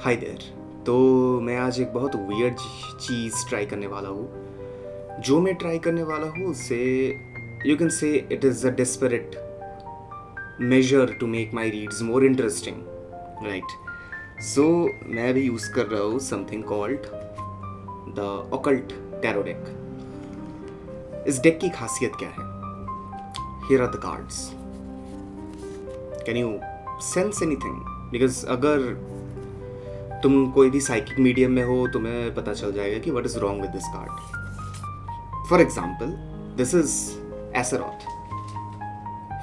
Hi there. तो मैं आज एक बहुत वियर्ड चीज़ ट्राई करने वाला हूँ। जो मैं ट्राई करने वाला हूँ उसे you can say it is a desperate measure to make my reads more interesting, right. So मैं भी यूज़ कर रहा हूँ something called the occult tarot deck. इस डेक की खासियत क्या है? Here are the cards. Can you sense anything? Because अगर तुम कोई भी साइकिक मीडियम में हो तुम्हें पता चल जाएगा कि what is wrong with this card. For example, this is Astaroth,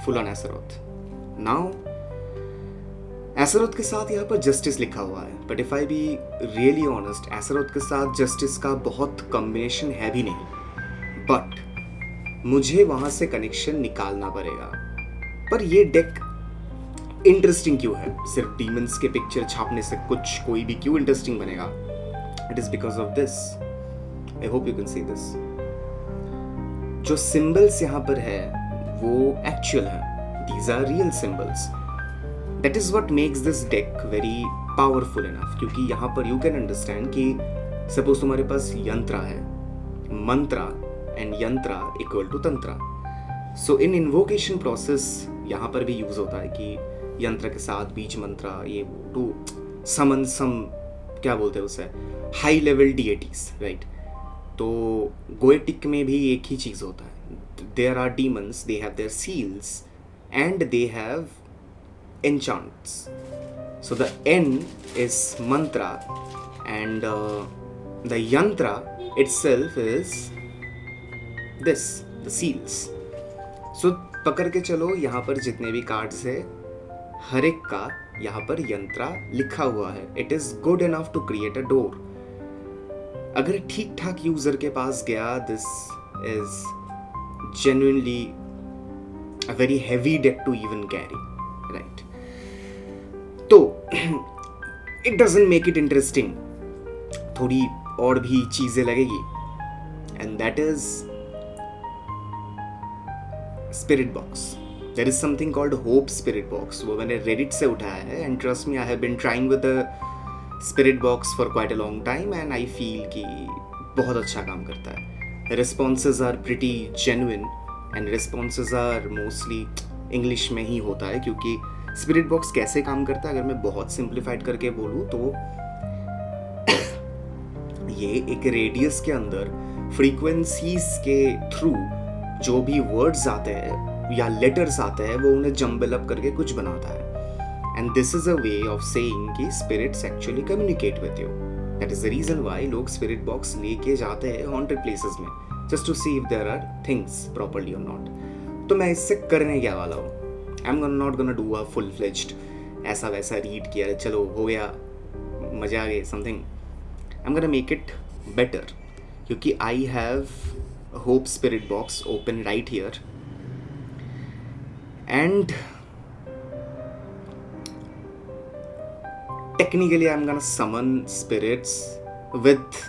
full on Astaroth. Now Astaroth के साथ यहाँ पर जस्टिस लिखा हुआ है, but if I be really honest, Astaroth के साथ जस्टिस का बहुत कॉम्बिनेशन है भी नहीं, बट मुझे वहां से कनेक्शन निकालना पड़ेगा। पर ये डेक इंटरेस्टिंग क्यों है? सिर्फ डीमंस के पिक्चर छापने से कुछ कोई भी क्यों इंटरेस्टिंग बनेगा? It is because of this. I hope you can see this. जो सिंबल्स यहाँ पर है वो एक्चुअल है, these are real symbols. That is what makes this deck very powerful enough, क्योंकि यहाँ पर यू कैन अंडरस्टैंड कि सपोज तुम्हारे पास यंत्रा है, mantra and yantra equal to tantra. So in invocation process यहाँ पर भी यूज होता है कि यंत्र के साथ बीज मंत्रा ये टू समन सम, क्या बोलते हैं उसे, हाई लेवल डीएटीज, राइट। तो गोएटिक में भी एक ही चीज़ होता है। There are demons, they have their seals and they have enchants. So the an is mantra and the yantra itself is this, the seals. So पकड़ के चलो, यहाँ पर जितने भी कार्ड्स है हर एक का यहाँ पर यंत्रा लिखा हुआ है। It is good enough to create a door. अगर ठीक ठाक यूजर के पास गया, this is genuinely a very heavy deck to even carry, right. तो it doesn't make it interesting, थोड़ी और भी चीजें लगेगी, and that is spirit box. There is something called hope spirit box. वो मैंने रेडिट से उठाया है, and trust me, I have been trying with the spirit box for quite a long time, and I feel कि बहुत अच्छा काम करता है। Responses are pretty genuine, and responses are mostly English में ही होता है, क्योंकि स्पिरिट बॉक्स कैसे काम करता है अगर मैं बहुत सिंप्लीफाइड करके बोलूँ तो ये एक रेडियस के अंदर फ्रीक्वेंसीज के थ्रू जो भी वर्ड्स आते हैं या लेटर्स आते हैं वो उन्हें जम्बल अप करके कुछ बनाता है। And this is a way of saying कि spirits actually communicate with you. That is the reason why लोग स्पिरिट बॉक्स लेके जाते हैं हॉन्टेड प्लेसेस में, just to see if there are things properly और नॉट। तो मैं इससे करने क्या वाला हूँ? I am not gonna do a full fledged ऐसा वैसा रीड किया, चलो हो गया, मजा आ गया something. I'm gonna make it better, क्योंकि I have Hope Spirit Box open right here, and technically I'm gonna summon spirits with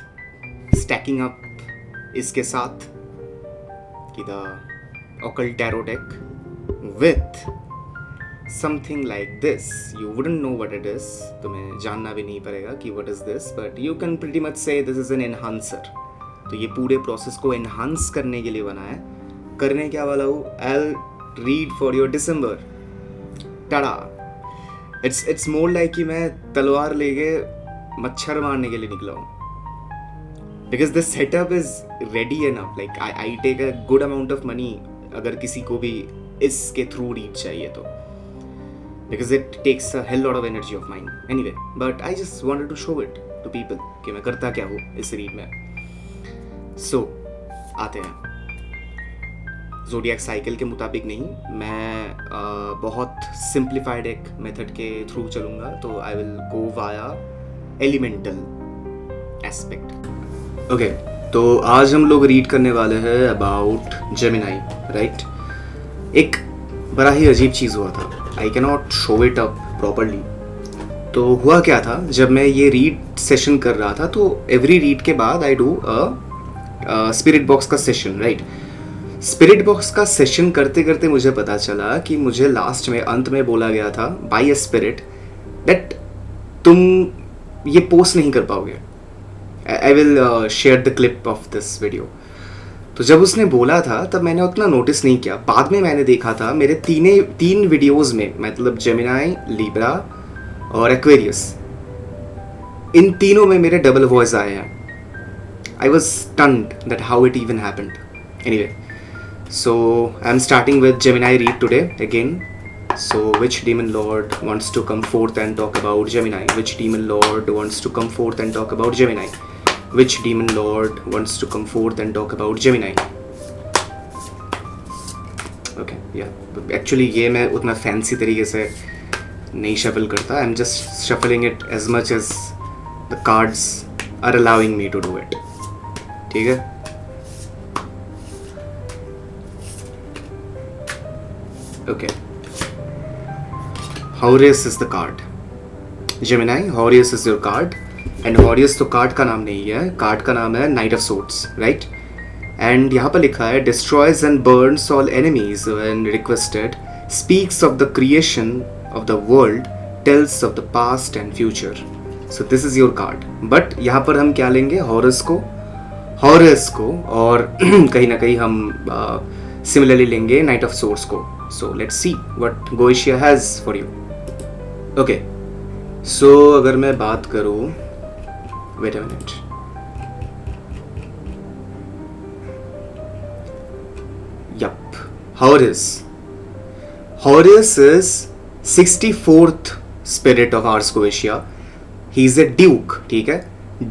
stacking up इसके साथ कि the occult tarot deck with something like this. You wouldn't know what it is, तुम्हें जानना भी नहीं पड़ेगा कि what is this, but you can pretty much say this is an enhancer. तो ये पूरे प्रोसेस को enhance करने के लिए बना है। करने क्या वाला हूँ? I'll read for your December. Ta-da. It's more like कि मैं तलवार लेके मच्छर मारने के लिए निकला हूँ, because the setup is ready enough. Like I take a good amount of money अगर किसी को भी इसके थ्रू रीड चाहिए तो, because it takes a hell lot of energy of mine anyway, but I just wanted to show it to people कि मैं करता क्या हूँ इस रीड में। So आते हैं ज़ोडिएक साइकिल के मुताबिक नहीं, मैं बहुत सिंप्लीफाइड एक मेथड के थ्रू चलूँगा, तो I will go via elemental aspect. Okay, तो आज हम लोग रीड करने वाले हैं अबाउट जेमिनाई, राइट। एक बड़ा ही अजीब चीज़ हुआ था, I can not show it up properly. तो हुआ क्या था, जब मैं ये रीड सेशन कर रहा था तो एवरी रीड के बाद आई डू स्पिरिट बॉक्स का सेशन, राइट। स्पिरिट बॉक्स का सेशन करते करते मुझे पता चला कि मुझे लास्ट में अंत में बोला गया था बाय अ स्पिरिट दैट तुम ये पोस्ट नहीं कर पाओगे. I will share the clip of this video. तो जब उसने बोला था तब मैंने उतना नोटिस नहीं किया. बाद में मैंने देखा था मेरे तीन वीडियोस में, मतलब जेमिनाई, लिब्रा और एक्वेरियस, इन तीनों में मेरे डबल वॉइस आए हैं. I was stunned that how it even happened. Anyway, so I'm starting with Gemini read today again. So which demon lord wants to come forth and talk about Gemini? Which demon lord wants to come forth and talk about Gemini? Which demon lord wants to come forth and talk about Gemini? Okay, yeah. Actually ये मैं उतना fancy तरीके से नहीं shuffle करता. I'm just shuffling it as much as the cards are allowing me to do it. ठीक है? Okay. Horus is the card. Gemini, Horus is your card. And Horus तो कार्ड का नाम नहीं है, कार्ड का नाम है Knight of Swords, right? And यहाँ पर लिखा है destroys and burns all enemies when requested, speaks of the creation of the world, tells of the past and future. So this is your card. But यहाँ पर हम क्या लेंगे? Horus को, और कहीं ना कहीं हम similarly लेंगे Knight of Swords को. So let's see what Goetia has for you. Okay. So अगर मैं बात करूँ, wait a minute. Yup. Horus. Horus is 64th spirit of Ars Goetia. He is a duke. ठीक है?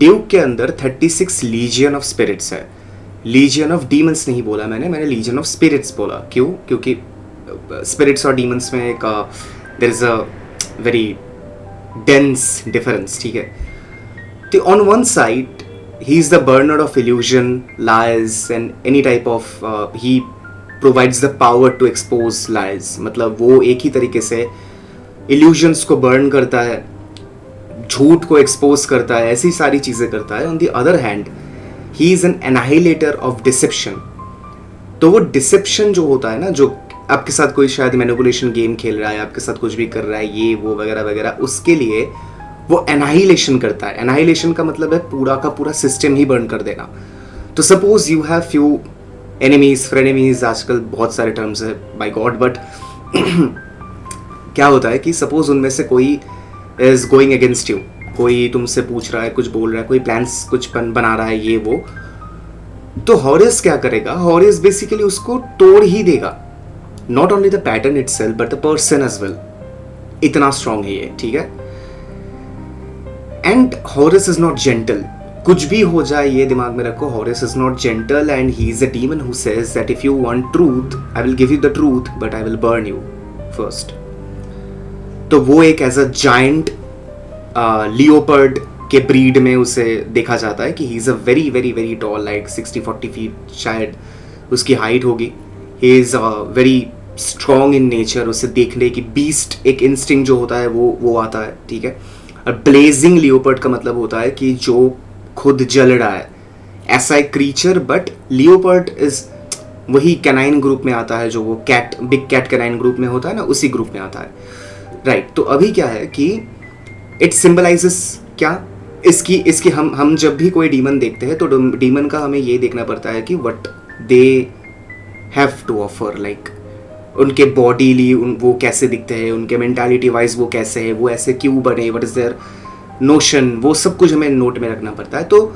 Duke के अंदर 36 legion of spirits है. Legion of demons नहीं बोला मैंने legion of spirits बोला. क्यों? क्योंकि स्पिरिट्स और डीमंस में एक there is a very dense difference. ठीक है? तो on one side he is the burner of illusion, lies and any type of, he provides the power to expose lies. मतलब वो एक ही तरीके से इल्यूजन्स को बर्न करता है, झूठ को एक्सपोज करता है, ऐसी सारी चीज़ें करता है. On the other hand he is an annihilator of deception. तो वो डिसेप्शन जो होता है ना, जो आपके साथ कोई शायद मैनिपुलेशन गेम खेल रहा है, आपके साथ कुछ भी कर रहा है, ये वो वगैरह वगैरह, उसके लिए वो एनाहिलेशन करता है. एनाहिलेशन का मतलब है पूरा का पूरा सिस्टम ही बर्न कर देना. तो suppose you have few enemies, frenemies, आजकल बहुत सारे टर्म्स है बाय गॉड. बट क्या होता है कि सपोज उनमें से कोई इज गोइंग अगेंस्ट यू, कोई तुमसे पूछ रहा है, कुछ बोल रहा है, कोई प्लान्स कुछ बना रहा है, ये वो. तो हॉरस क्या करेगा? हॉरस बेसिकली उसको तोड़ ही देगा. Not only the pattern itself, but the person as well. इतना strong है ये. ठीक है? And Horus is not gentle. कुछ भी हो जाए ये दिमाग में रखो, Horus is not gentle and he is a demon who says that if you want truth, I will give you the truth, but I will burn you first. तो वो एक as a giant leopard के breed में उसे देखा जाता है कि he is a very very very tall, like 60-40 feet शायद उसकी height होगी. He is very strong in nature. उसे देखने की बीस्ट एक इंस्टिंक्ट जो होता है वो आता है. ठीक है? और ब्लेजिंग लियोपर्ड का मतलब होता है कि जो खुद जल रहा है, ऐसा एक क्रीचर. बट लियोपर्ड इज वही कैनाइन ग्रुप में आता है, जो वो cat, big cat canine group में होता है ना, उसी ग्रुप में आता है. राइट? तो अभी क्या है कि इट सिंबलाइजेस क्या, इसकी हम जब भी कोई डीमन देखते हैं तो डीमन का हमें ये देखना पड़ता है कि what they have to offer. Like उनके बॉडीली वो कैसे दिखते हैं, उनके मेंटालिटी वाइज वो कैसे है, वो ऐसे क्यों बने, व्हाट इज देयर नोशन, वो सब कुछ हमें नोट में रखना पड़ता है. तो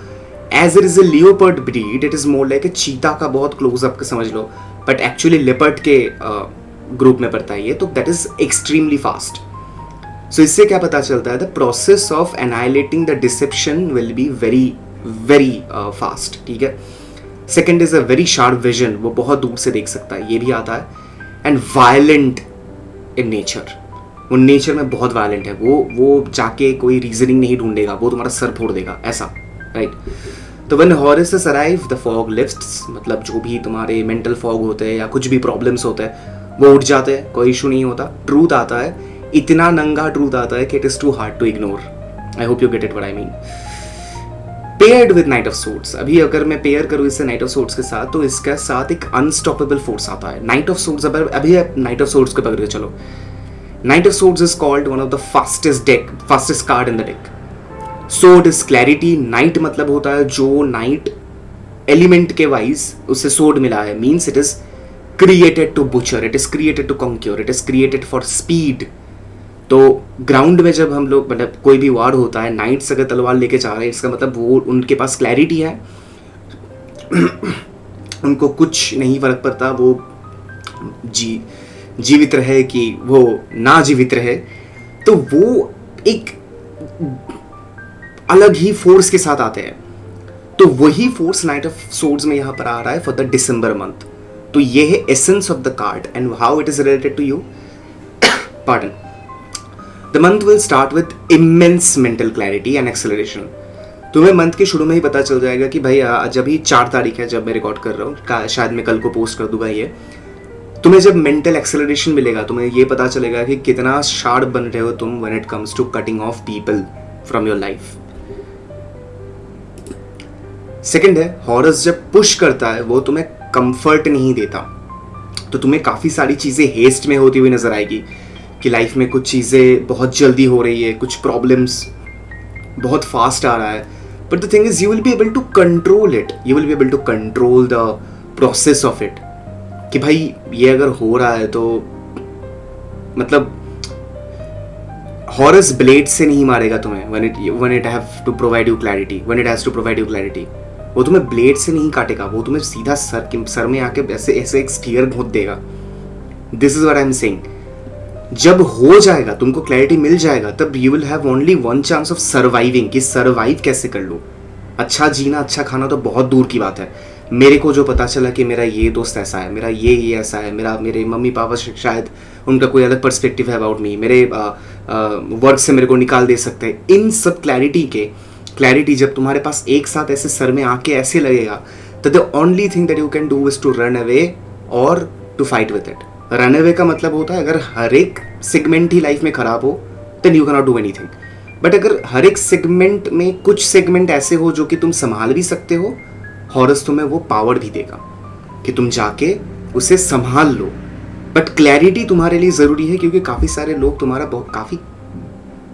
as it is a leopard breed, it is more like a cheetah का बहुत क्लोज अप समझ लो, बट एक्चुअली लेपर्ड के ग्रुप में पड़ता है ये. तो that is extremely fast. So इससे क्या पता चलता है? The process of annihilating the deception will be very very fast. ठीक है? Second is a very sharp vision, वो बहुत दूर से देख सकता है, ये भी आता है. एंड वायलेंट इन नेचर, वो नेचर में बहुत वायलेंट है. वो जाके कोई रीजनिंग नहीं ढूंढेगा, वो तुम्हारा सर फोड़ देगा, ऐसा. राइट? तो when harrows arrive the fog lifts, मतलब जो भी तुम्हारे मेंटल फॉग होते हैं या कुछ भी प्रॉब्लम्स होते हैं वो उठ जाते हैं, कोई इशू नहीं होता. ट्रूथ आता है, इतना नंगा ट्रूथ आता है कि it is too hard to ignore. I hope you get it what I mean. Paired with knight of swords, अभी अगर मैं पेयर करूँ इससे नाइट ऑफ सोर्ड्स के साथ, तो इसके साथ एक अनस्टॉपेबल फोर्स आता है. नाइट ऑफ सोर्ड्स, अभी आप नाइट ऑफ सोर्ड्स को पकड़ के चलो. Night of swords is called one of the fastest card in the deck. सोड इज क्लैरिटी, नाइट मतलब होता है जो नाइट एलिमेंट के वाइज उससे सोड मिला है, means it is created to butcher, it is created to conquer, it is created for speed. तो ग्राउंड में जब हम लोग मतलब कोई भी वार होता है, नाइट्स अगर तलवार लेके जा रहे हैं, इसका मतलब वो उनके पास क्लैरिटी है, उनको कुछ नहीं फर्क पड़ता वो जीवित रहे कि वो ना जीवित रहे। तो वो एक अलग ही फोर्स के साथ आते हैं। तो वही फोर्स नाइट ऑफ सोर्ड्स में यहां पर आ रहा है फॉर द डिसम्बर मंथ। तो ये है essence of the card and how it is related to you. Pardon. The month will start with immense mental clarity and acceleration. तुम्हें मंथ के शुरू में ही पता चल जाएगा कि भाई आज अभी 4 तारीख है जब मैं रिकॉर्ड कर रहा हूँ, शायद मैं कल को पोस्ट कर दूंगा ये। तुम्हें जब मेंटल एक्सेलरेशन मिलेगा, तुम्हें ये पता चलेगा कि कितना शार्प बन रहे हो तुम when it comes to cutting off people from your life. Second है, हॉरस जब पुश करता है वो तुम्हें कंफर्ट नहीं देता। तो तुम्हें काफ़ी सारी चीज़ें हेस्ट में होती हुई नजर आएगी कि लाइफ में कुछ चीज़ें बहुत जल्दी हो रही है, कुछ प्रॉब्लम्स बहुत फास्ट आ रहा है। But the thing is you will be able to control it, you will be able to control the process of it. कि भाई ये अगर हो रहा है तो मतलब हॉरस ब्लेड से नहीं मारेगा तुम्हें when it have to provide you clarity, when it has to provide you clarity। वो तुम्हें ब्लेड से नहीं काटेगा, वो तुम्हें सीधा सर में आके ऐसे ऐसे एक स्फीयर घोंट देगा। This is what I am saying. जब हो जाएगा, तुमको क्लैरिटी मिल जाएगा, तब you will have only one chance of surviving, कि सर्वाइव कैसे कर लो। अच्छा जीना, अच्छा खाना तो बहुत दूर की बात है। मेरे को जो पता चला कि मेरा ये दोस्त ऐसा है, मेरा ये ऐसा है, मेरे मम्मी पापा शायद उनका कोई अलग पर्सपेक्टिव है अबाउट मी, मेरे वर्क से मेरे को निकाल दे सकते हैं, इन सब क्लैरिटी जब तुम्हारे पास एक साथ ऐसे सर में आके ऐसे लगेगा, तो the only thing that you can do is to run away और to fight with it. Run away का मतलब होता है अगर हर एक सेगमेंट ही लाइफ में खराब हो then you can not do anything. But अगर हर एक सेगमेंट में कुछ सेगमेंट ऐसे हो जो कि तुम संभाल भी सकते हो, हॉरस तुम्हें वो पावर भी देगा कि तुम जाके उसे संभाल लो। बट क्लैरिटी तुम्हारे लिए ज़रूरी है क्योंकि काफ़ी सारे लोग तुम्हारा काफ़ी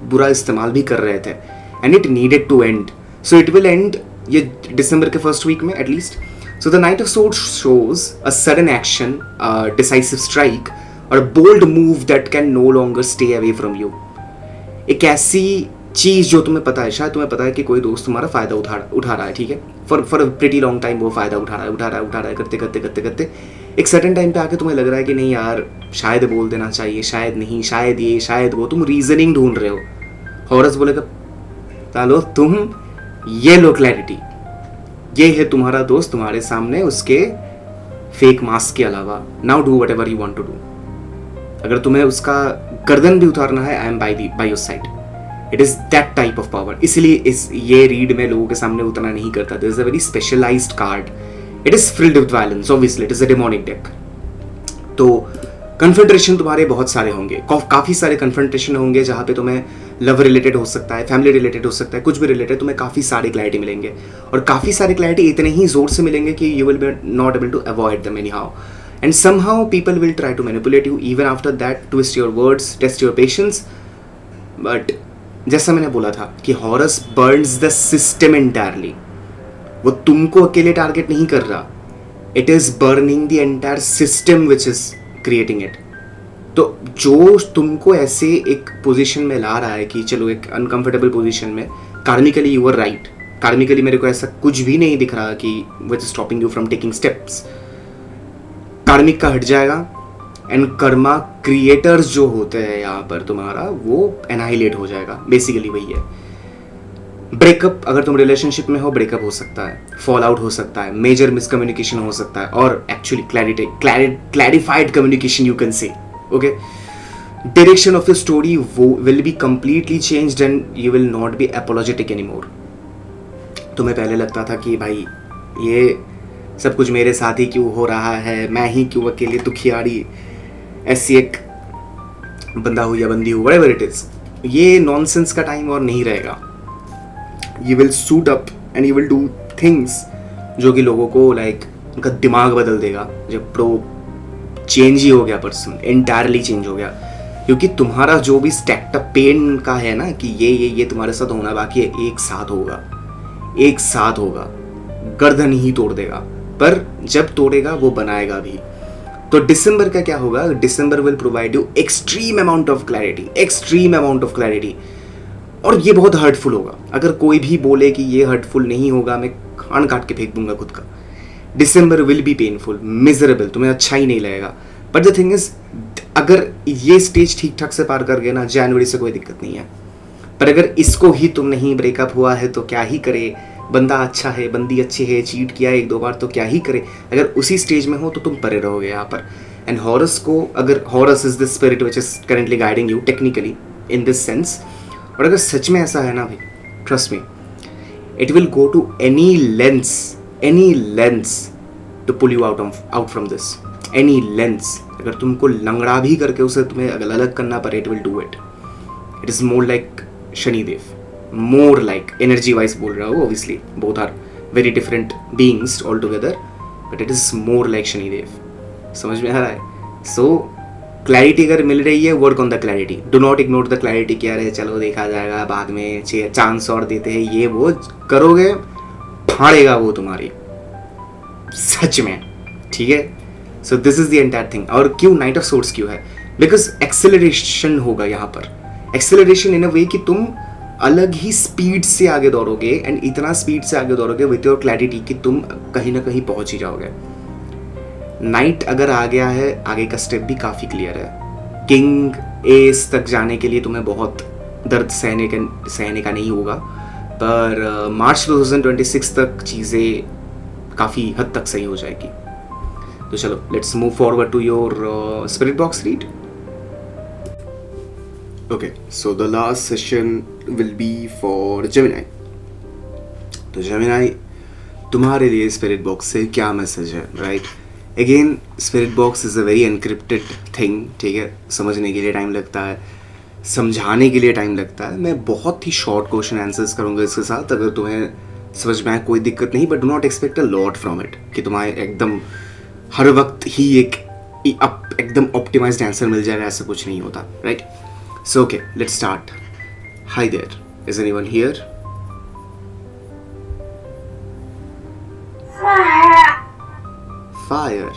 बुरा इस्तेमाल भी कर रहे थे and it needed to end. So it will end ये दिसंबर के फर्स्ट वीक में at least. So the knight of swords shows a sudden action, decisive strike और bold move that can no longer stay away from you. एक ऐसी चीज़ जो तुम्हें पता है, शायद तुम्हें पता है कि कोई दोस्त तुम्हारा फ़ायदा उठा रहा है, ठीक है, for a pretty long time वो फ़ायदा उठा रहा है करते एक सर्टेन टाइम पे आके तुम्हें लग रहा है कि नहीं यार शायद बोल देना चाहिए, शायद नहीं, शायद ये शायद वो, तुम रीजनिंग ढूंढ रहे हो। हॉरस बोलेगा तालो तुम ये लो क्लैरिटी, ये है तुम्हारा दोस्त तुम्हारे सामने उसके फेक मास्क के अलावा, now do whatever you want to do. अगर तुम्हें उसका गर्दन भी उतारना है, I am by your side. It is that type of power. इसलिए ये रीड में लोगों के सामने उतना नहीं करता। This is a very specialized card. It is filled with violence, obviously it is a demonic deck. तो कन्फ्रंटेशन तुम्हारे बहुत सारे होंगे, काफ़ी सारे कन्फ्रंटेशन होंगे जहाँ पे तुम्हें लव रिलेटेड हो सकता है, फैमिली रिलेटेड हो सकता है, कुछ भी रिलेटेड, तुम्हें काफ़ी सारे क्लैरिटी मिलेंगे और काफ़ी सारे क्लैरिटी इतने ही जोर से मिलेंगे कि you will be not able to avoid them anyhow and somehow people will try to manipulate you even after that, twist your words, test your patience. But जैसा मैंने बोला था कि Horus burns the system entirely. वो तुमको अकेले target नहीं कर रहा, it is burning the entire system which is creating it. तो जो तुमको ऐसे एक पोजीशन में ला रहा है कि चलो एक अनकंफर्टेबल पोजीशन में, कार्मिकली यू आर राइट, कार्मिकली मेरे को ऐसा कुछ भी नहीं दिख रहा कि which is stopping you from taking steps. कार्मिक का हट जाएगा एंड कर्मा क्रिएटर्स जो होते हैं यहाँ पर तुम्हारा, वो एनाहिलेट हो जाएगा। बेसिकली वही है। ब्रेकअप, अगर तुम रिलेशनशिप में हो, ब्रेकअप हो सकता है, फॉल आउट हो सकता है, मेजर मिसकम्युनिकेशन हो सकता है और actually clarified communication you can say. Okay, direction of your story will be completely changed and you will not be apologetic anymore. तुम्हें पहले लगता था कि भाई ये सब कुछ मेरे साथ ही क्यों हो रहा है, मैं ही क्यों अकेले दुखियारी ऐसी एक बंदा हो या बंदी हो, व्हाटएवर इट इज, ये नॉनसेंस का टाइम और नहीं रहेगा। You will suit up and you will do things जो कि लोगों को उनका दिमाग बदल देगा। जब प्रो चेंज ही हो गया, पर्सन एंटायरली चेंज हो गया। क्योंकि तुम्हारा जो भी स्टैक्ड अप पेन का है ना कि ये तुम्हारे साथ होना बाकी है, एक साथ होगा, एक साथ होगा, गर्दन ही तोड़ देगा, पर जब तोड़ेगा वो बनाएगा भी। तो दिसंबर का क्या होगा, December will provide you extreme amount of clarity, extreme amount of clarity. और ये बहुत हर्टफुल होगा। अगर कोई भी बोले कि ये हर्टफुल नहीं होगा, मैं कान काट के फेंक दूंगा खुद का। दिसंबर विल बी पेनफुल, मिजरेबल, तुम्हें अच्छा ही नहीं लगेगा। बट द थिंग इज, अगर ये स्टेज ठीक ठाक से पार कर गए ना, जनवरी से कोई दिक्कत नहीं है। पर अगर इसको ही तुम नहीं, ब्रेकअप हुआ है तो क्या ही करे, बंदा अच्छा है, बंदी अच्छी है, चीट किया एक दो बार तो क्या ही करे, अगर उसी स्टेज में हो तो तुम परे रहोगे यहाँ पर। एंड हॉरस को, अगर Horus is the spirit which is currently guiding you technically in this sense, और अगर सच में ऐसा है ना भाई, trust me, it will go to any lens to pull you out from this, any lens. अगर तुमको लंगड़ा भी करके उसे तुम्हें अलग अलग करना पड़े, it will do it. It is more like Shanidev, more like energy wise बोल रहा हूँ, obviously both are very different beings all together, but it is more like Shanidev. समझ में आ रहा है? सो क्लैरिटी अगर मिल रही है, work on the clarity, do not ignore the clarity. क्या रहे, चलो देखा जाएगा बाद में, चांस और देते हैं, ये वो करोगे, फाड़ेगा वो तुम्हारी, सच में। ठीक है, so this is the entire thing. और क्यों नाइट ऑफ सोर्ड्स क्यों है? बिकॉज एक्सेलरेशन होगा यहाँ पर, एक्सेलरेशन इन अ वे कि तुम अलग ही स्पीड से आगे दौड़ोगे, एंड इतना स्पीड से आगे दौड़ोगे विथ योर क्लैरिटी कि तुम कहीं ना कहीं पहुंच ही जाओगे। नाइट अगर आ गया है, आगे का स्टेप भी काफ़ी क्लियर है। किंग एस तक जाने के लिए तुम्हें बहुत दर्द सहने का नहीं होगा, पर मार्च 2026 तक चीज़ें काफ़ी हद तक सही हो जाएगी। तो चलो, let's move forward to your spirit box read. Okay, so the last session will be for Gemini. तो जेमिनी, तुम्हारे लिए स्पिरिट बॉक्स से क्या मैसेज है, right? Again, spirit box is a very encrypted thing, ठीक है? समझने के लिए टाइम लगता है, समझाने के लिए टाइम लगता है। मैं बहुत ही शॉर्ट क्वेश्चन आंसर्स करूँगा इसके साथ, अगर तुम्हें समझ में आए कोई दिक्कत नहीं, but do not expect a lot from it, कि तुम्हें एकदम हर वक्त ही एक एकदम ऑप्टिमाइज्ड आंसर मिल जाएगा, ऐसा कुछ नहीं होता, right? So okay, let's start. Hi there, is anyone here? Fire.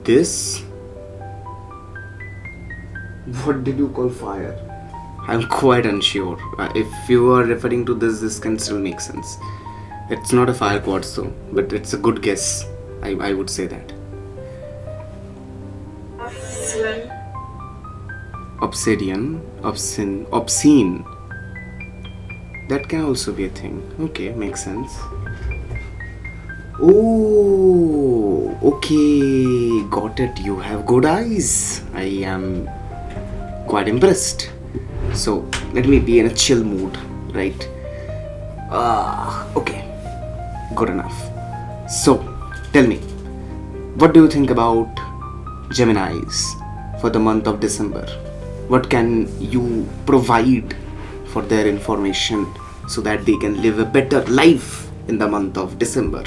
This? What did you call fire? I'm quite unsure. If you are referring to this can still make sense. It's not a fire quartz though, but it's a good guess. I would say that. Obsidian. Obscene. That can also be a thing. Okay, makes sense. Oh, okay, got it. You have good eyes. I am quite impressed. So, let me be in a chill mood, right? Okay, good enough. So, tell me, what do you think about Geminis for the month of December? What can you provide for their information so that they can live a better life in the month of December?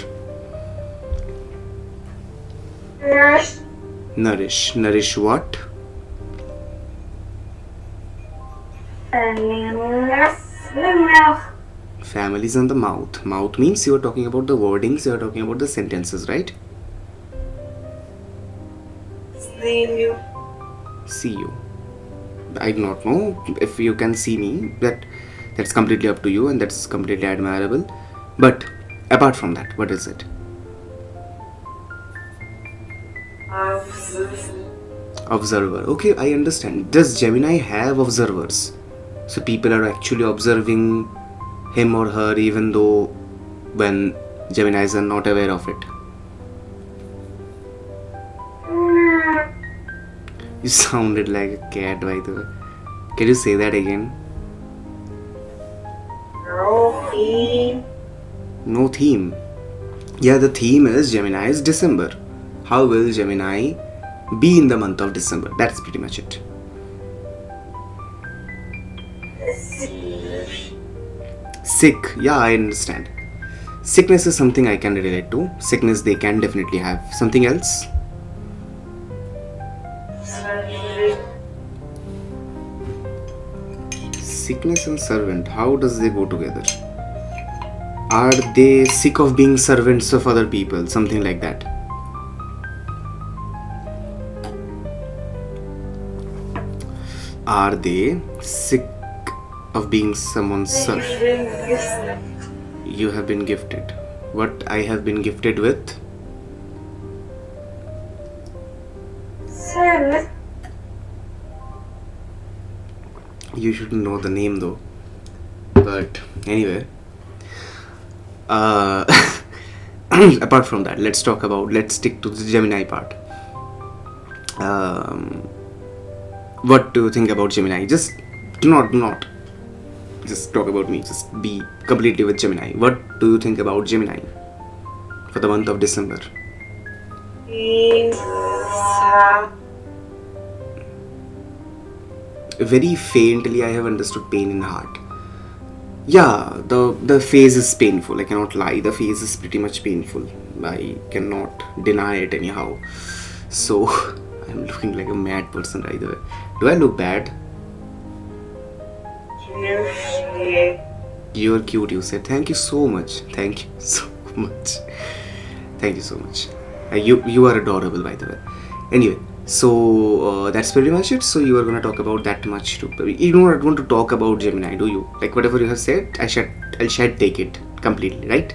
Nourish what? Families in the mouth. Mouth means you are talking about the wordings, you are talking about the sentences, right? See you. I do not know if you can see me, that's completely up to you, and that's completely admirable. But apart from that, what is it? Observer. Okay, I understand. Does Gemini have observers? So people are actually observing him or her even though when Geminis are not aware of it. You sounded like a cat, by the way. Can you say that again? No theme. Yeah, the theme is Gemini's December. How will Gemini be in the month of December? That's pretty much it. Sick. Yeah, I understand. Sickness is something I can relate to. Sickness they can definitely have. Something else? Sickness and servant, how does they go together? Are they sick of being servants of other people? Something like that. Are they sick of being someone's servant? You have been gifted. What I have been gifted with? You shouldn't know the name though. But anyway, apart from that, let's stick to the Gemini part. What do you think about Gemini? Just do not just talk about me. Just be completely with Gemini. What do you think about Gemini for the month of December? Very faintly, I have understood pain in heart. Yeah, the phase is painful. I cannot lie. The phase is pretty much painful. I cannot deny it anyhow. So I'm looking like a mad person right away. Do I look bad? You're cute, you said. Thank you so much. Thank you so much. Thank you so much. You are adorable, by the way. Anyway, so that's pretty much it. So you are gonna talk about that much too. You do not want to talk about Gemini, do you? Like whatever you have said, I shall take it completely, right?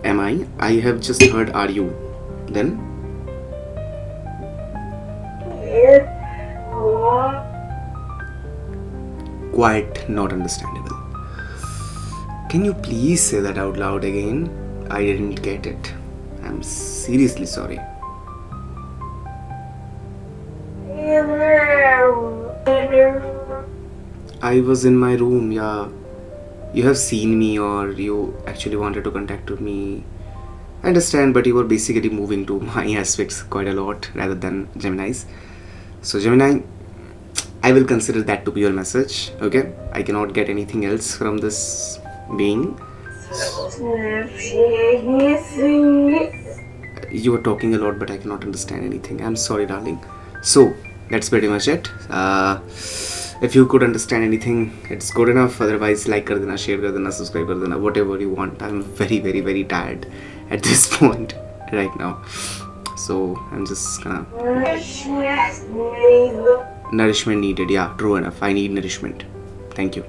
Am I? I have just heard are you. Then? Quite not understandable. Can you please say that out loud again? I didn't get it. I'm seriously sorry. I was in my room, yeah. You have seen me or you actually wanted to contact with me. I understand, but you were basically moving to my aspects quite a lot rather than Gemini's. So Gemini, I will consider that to be your message, okay? I cannot get anything else from this being. You were talking a lot, but I cannot understand anything. I'm sorry, darling. So that's pretty much it. If you could understand anything, it's good enough. Otherwise, like kar dena, share kar dena, subscribe kar dena, whatever you want. I'm very, very, very tired at this point right now. So I'm just gonna... Nourishment needed. Yeah, true enough. I need nourishment. Thank you.